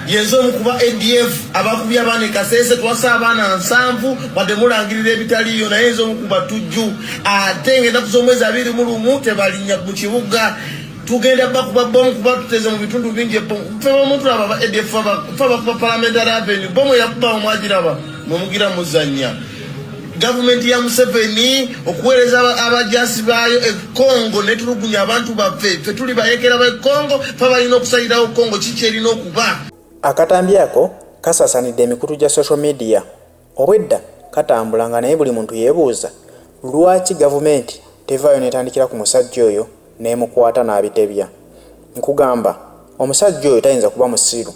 yenzo mukuba ADF abakubya bane Kasese twasa abana nsanvu bademulangirira ebitaliyo naye yenzo mukuba tujju atenge na kusomweza abiri mulumu tebalinya mu kibuga tugenda bakuba bomu kuba tuteze mu bitundu bingi feba muntu aba ADF faba kuba parliamentary avenue bomu yakuba omwajiraba mumugira muzanya government ya Museveni okuwereza abajasi bayo Kongo netulugunya abantu baffe tuli bayekera ba Kongo faba ino kusayirawo Kongo kicherino okuba. Akatambi ako kasasanidde emikutu gya social media. Obwedda katambulanga naye buli muntu yeebuuza lwaki gavumenti tevaayo netandikira ku musajja oyo nemukwata n'abitebya. Nkugamba omusajja oyo tayinza kuba musiru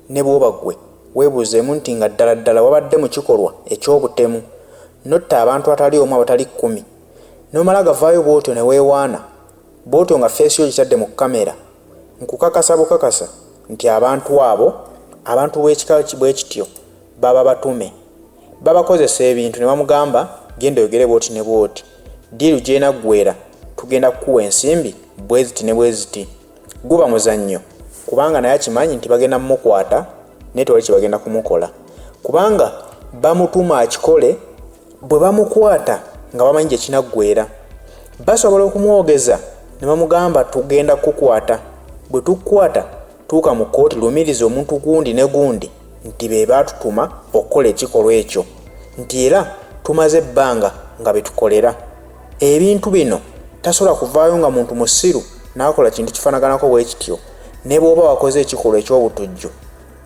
ne bw'oba gwe weebuuzeemu nti nga ddala wabadde mu kikolwa eky'obutemu notta abantu atali omu abatali 10 nomala gavaayo bw'otyo ne weewaana bw'otyo nga feesi yo gitadde mu kamera. Nkukakasa bukakasa nti abantu abo abantu bw'ekika bwe kityo baba batume babakozesa ebintu ne bamugamba genda oyogere bw'oti ne bw'oti diiru gyena ggwera tugenda kukuwa ensimbi bweziti ne bweziti. Guba muzannyo kubanga naye akimanyi nti bagenda mumukwata naye tewali kye bagenda kumukola kubanga bamutuma akikole bwe bamukwata nga bamanyi gye kinaggwera basobola okumwogeza ne bamugamba tugenda kukukwata bwe tukukwata tuuka mu kooti lumiriza omuntu gundi ne gundi nti be baatutuma okukola ekikolwa ekyo nti era tumaze ebbanga nga betukolera ebintu bino. Tasobola kuvaayo nga muntu musiru n'akola kintu kifaanaganako bwe kityo ne bw'oba wakoze ekikolwa eky'obutujju.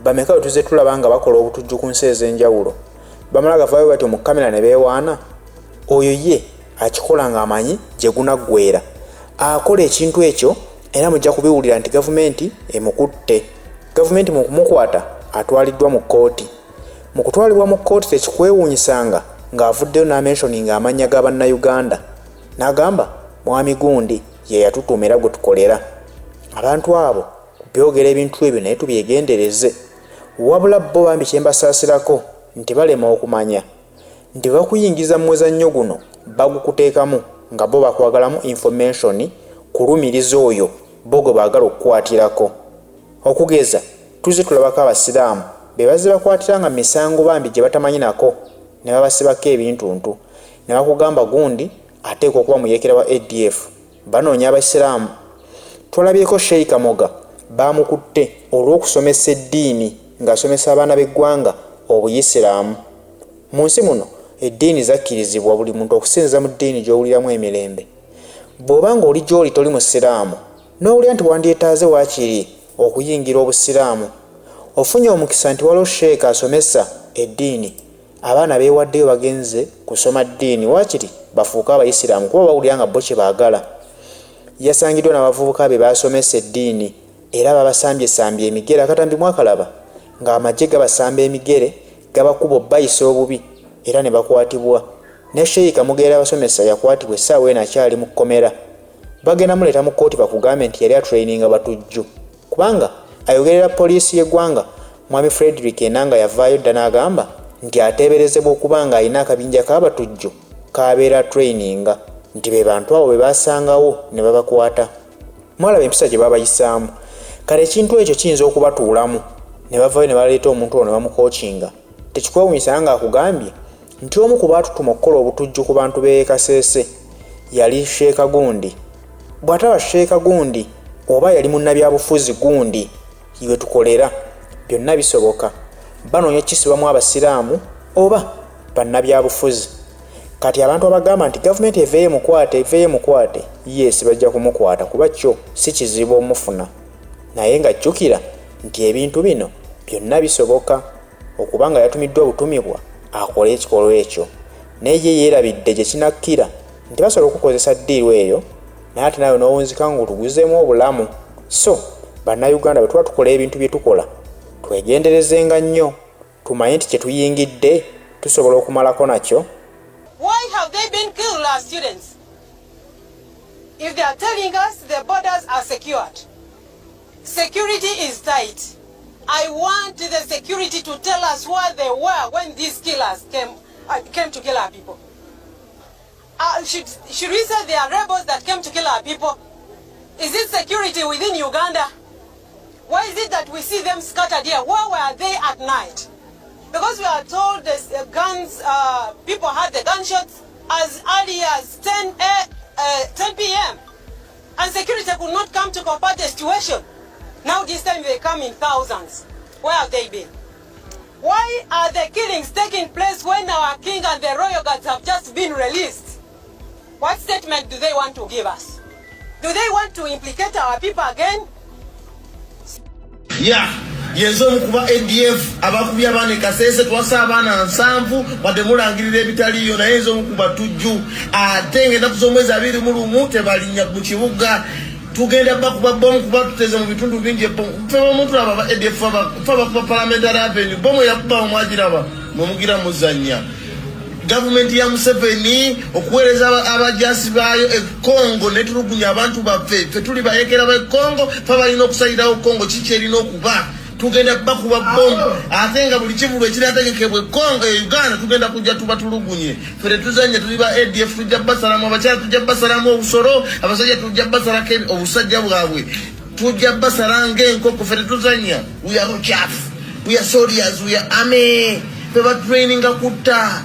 Bameka bwe tuze tulaba nga bakola obutujju ku nsi ez'enjawulo bamala gavaayo batyo mu kamera ne beewaana. Oyo ye akikola ng'amanyi gye gunaggwera akola ekintu ekyo era mujja kubiwulira nti gavumenti emukutte. Gavumenti mu kumukwata atwaliddwa mu kooti. Mu kutwalibwa mu kooti tekikwewuunyisanga ng'avuddeyo n'amentioninga amannya ga bannayuganda n'agamba mwami gundi ye yatutuma era gwe tukolera. Abantu abo byogera ebintu ebyo naye tubyegendereze wabula bo bambi kye mbasaasirako nti balema okumanya nti bakuyingiza mu muzannyo guno bagukuteekamu nga bo bakwagalamu information kulumiriza oyo bo gwe baagala okukwatirako. Okugeza tuze tulabako abasiraamu be bazze bakwatiranga misango bambi gye batamanyi nako ne babasibako ebintuntu ne bakugamba gundi ateekwa okuba muyekera wa ADF. Banoonya abasiraamu. Twalabyeko Sheikh Kamoga bamukutte olw'okusomesa eddiini ng'asomesa abaana b'eggwanga obuyisiraamu. Mu nsi muno eddiini zakkirizibwa buli muntu okusinza mu ddiini gy'owuliramu emirembe. Bw'obanga oli gy'oli toli musiraamu n'owulira nti wandyetaaze waakiri okuyingira obusiraamu ofunye omukisa nti waliwo Sheikh asomesa eddiini abaana beewaddeyo bagenze kusoma ddiini waakiri bafuuka abayisiraamu kuba bawulira nga bo kye baagala. Yasangiddwa n'abavubuka be baasomesa eddiini era babasambye emigere akatambi mwakalaba ng'amagye gabasamba emigere gabakuba bayisa obubi era ne bakwatibwa. Ne Sheikh Kamugeera abasomesa yakwatibwa essaawa eno akyali mu kkomera. Bagenda muleeta mu kooti bakugambe nti yali atraininga batujju kubanga ayogerera poliisi y'eggwanga mwami Frederick Enanga yavaayo dda n'agamba nti ateeberezebwa okuba nga alina akabinja k'abatujju k'abeera traininga nti be bantu abo be baasangawo ne babakwata. Mwalaba empisa gye babayisaamu kale ekintu ekyo kiyinza okubatuulamu ne bavaayo ne baleeta omuntu ono ne bamukokinga. Tekikwewuunyisa nga akugambye nti omu ku baatutuma okukola obutujju ku bantu b'e Kasese yali Sheikh Gundi. Bw'ataba Sheikh Gundi oba yali munnabyabufuzi gundi iwe tukolera byonna bisoboka. Banoonya kisibamu abasiraamu oba bannabyabufuzi. Kati abantu abagamba nti gavumenti eveeye mukwate yes bajja kumukwata kuba kyo si kizibu omufuna naye nga jjukira nti ebintu bino byonna bisoboka okubanga yatumiddwa obutumibwa akola ekikolwa ekyo naye ye yeerabidde gye kinakkira nti basobola okukozesa ddiiru eyo naye ate nayo n'owunzika ng'otuguzeemu obulamu. So bannayuganda bwe tuba tukola ebintu bye tukola twegenderezenga nnyo tumanye nti kye tuyingidde tusobola okumalako nakyo. Why have they been killed, our students? If they are telling us the borders are secured, security is tight. I want the security to tell us where they were when these killers came to kill our people. Should we say they are rebels that came to kill our people? Is it security within Uganda? Why is it that we see them scattered here? Where were they at night? Because we are told the guns, people had the gunshots as early as 10 p.m. And security could not come to combat the situation. Now this time they come in thousands. Where have they been? Why are the killings taking place when our king and the royal guards have just been released? What statement do they want to give us? Do they want to implicate our people again? Yeah. Yenzo mukuba ADF abakubya bane Kasese twasa abana nsanvu bademulangirira ebitaliyo na yenzo mukuba tujju atenge nakusomweza 20 tebalinya mu kibuga tugenda bakuba bomu kuba tuteze mu bitundu bingi mfe omuntu aba ADF faba parliamentary avenue bomu yakuba omwajiraba mumugira muzanya government ya Museveni okuwereza abajasi bayo Kongo netulugunya abantu baffe tuli bayekera ba Kongo faba lino okusayirawo Kongo kicheri n'okuba tugenda bakuba bombo atenga buli kivulo ekirategekebwe Kongo Uganda tugenda kujja tuba tulugunye fere tuzanya tuliba ADF tujja basalamu abakyala tujja basalamu obusoro abasajja tujja basala obusajja bwabwe tujja basala ng'enkoko fere tuzanya we are chaff we are soldiers we are army fere training akutta